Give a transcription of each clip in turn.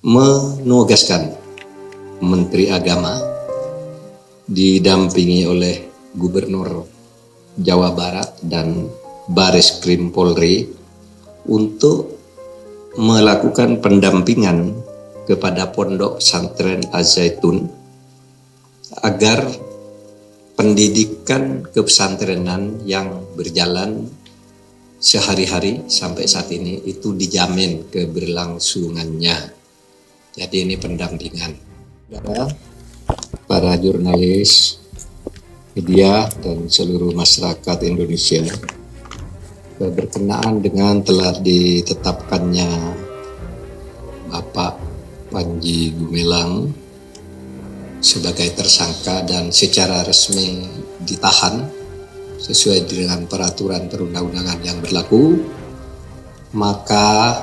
menugaskan Menteri Agama didampingi oleh Gubernur Jawa Barat dan Bareskrim Polri untuk melakukan pendampingan kepada Pondok Pesantren Az-Zaitun agar pendidikan kepesantrenan yang berjalan sehari-hari sampai saat ini itu dijamin keberlangsungannya. Jadi ini pendampingan. Para jurnalis, media, dan seluruh masyarakat Indonesia, berkenaan dengan telah ditetapkannya Bapak Panji Gumilang sebagai tersangka dan secara resmi ditahan sesuai dengan peraturan perundang-undangan yang berlaku, maka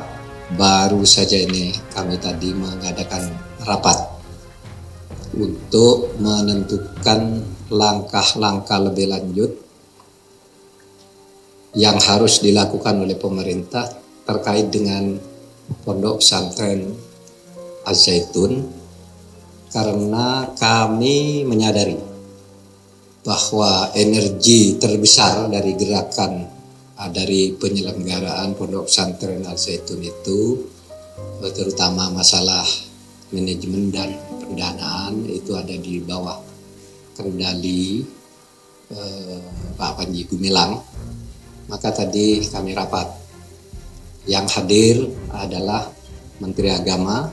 baru saja ini kami tadi mengadakan rapat untuk menentukan langkah-langkah lebih lanjut yang harus dilakukan oleh pemerintah terkait dengan Pondok Pesantren Az-Zaitun, karena kami menyadari bahwa energi terbesar dari gerakan dari penyelenggaraan Pondok Pesantren Az-Zaitun itu, terutama masalah manajemen dan pendanaan, itu ada di bawah kendali Pak Panji Gumilang. Maka tadi kami rapat, yang hadir adalah Menteri Agama,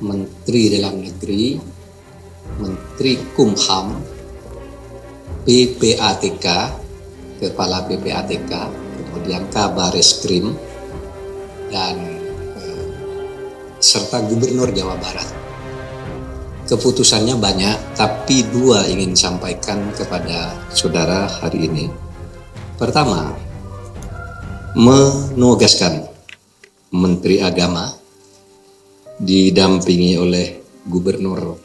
Menteri Dalam Negeri, Menteri Kumham, PPATK, Kepala PPATK, kemudian Kabareskrim, dan serta Gubernur Jawa Barat. Keputusannya banyak, tapi dua ingin sampaikan kepada saudara hari ini. Pertama, menugaskan Menteri Agama didampingi oleh Gubernur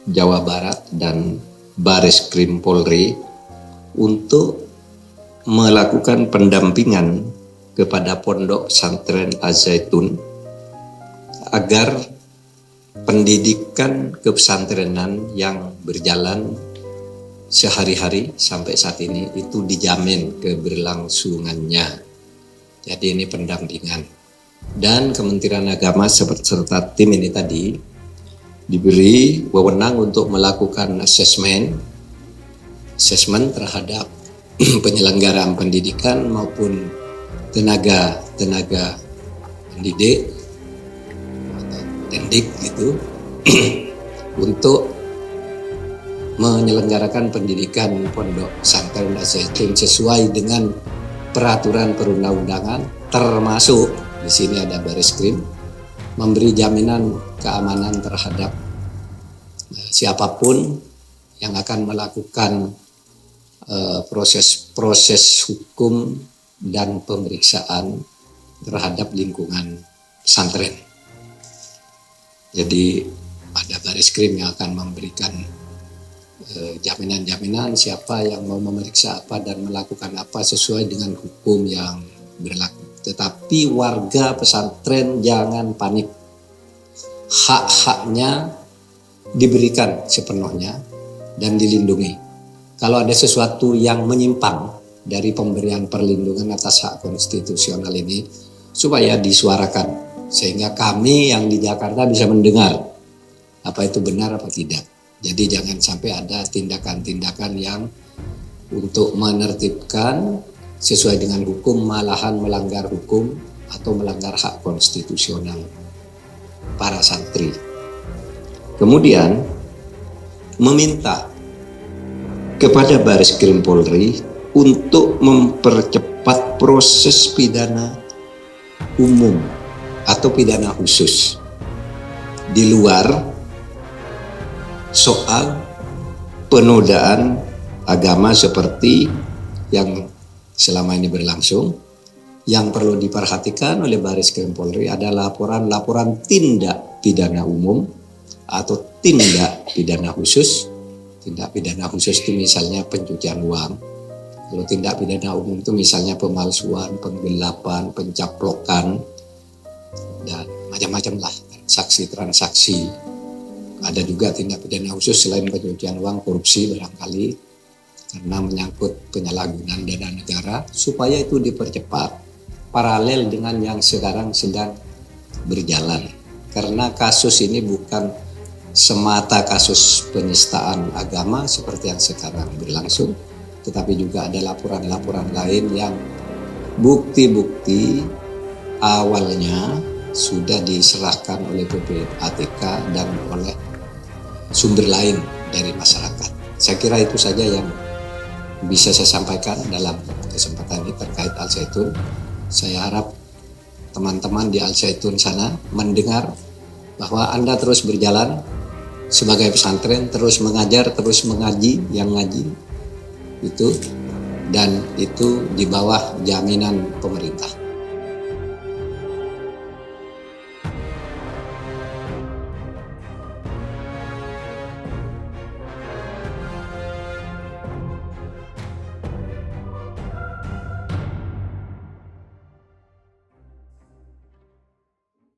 Jawa Barat dan Bareskrim Polri untuk melakukan pendampingan kepada Pondok Pesantren Az-Zaitun agar pendidikan kepesantrenan yang berjalan sehari-hari sampai saat ini itu dijamin keberlangsungannya. Jadi ini pendampingan. Dan Kementerian Agama serta tim ini tadi diberi wewenang untuk melakukan asesmen terhadap penyelenggaraan pendidikan maupun tenaga pendidik atau tendik gitu untuk menyelenggarakan pendidikan Pondok Pesantren Az-Zaitun sesuai dengan peraturan perundang-undangan, termasuk di sini ada Bareskrim memberi jaminan keamanan terhadap siapapun yang akan melakukan proses hukum dan pemeriksaan terhadap lingkungan pesantren. Jadi ada Bareskrim yang akan memberikan jaminan-jaminan siapa yang mau memeriksa apa dan melakukan apa sesuai dengan hukum yang berlaku. Tetapi warga pesantren jangan panik. Hak-haknya diberikan sepenuhnya dan dilindungi. Kalau ada sesuatu yang menyimpang dari pemberian perlindungan atas hak konstitusional ini, supaya disuarakan sehingga kami yang di Jakarta bisa mendengar apa itu benar apa tidak. Jadi jangan sampai ada tindakan-tindakan yang untuk menertibkan sesuai dengan hukum malahan melanggar hukum atau melanggar hak konstitusional para santri. Kemudian meminta kepada Bareskrim Polri untuk mempercepat proses pidana umum atau pidana khusus di luar soal penodaan agama seperti yang selama ini berlangsung. Yang perlu diperhatikan oleh Bareskrim Polri adalah laporan tindak pidana umum atau tindak pidana khusus. Tindak pidana khusus itu misalnya pencucian uang. Kalau tindak pidana umum itu misalnya pemalsuan, penggelapan, pencaplokan, dan macam-macam lah. saksi transaksi. Ada juga tindak pidana khusus selain pencucian uang, korupsi barangkali karena menyangkut penyalahgunaan dana negara, supaya itu dipercepat paralel dengan yang sekarang sedang berjalan. Karena kasus ini bukan semata kasus penistaan agama seperti yang sekarang berlangsung, tetapi juga ada laporan-laporan lain yang bukti-bukti awalnya sudah diserahkan oleh PPATK dan oleh sumber lain dari masyarakat. Saya kira itu saja yang bisa saya sampaikan dalam kesempatan ini terkait Al Zaitun. Saya harap teman-teman di Al Zaitun sana mendengar bahwa Anda terus berjalan sebagai pesantren, terus mengajar, terus mengaji, yang ngaji itu, dan itu di bawah jaminan pemerintah.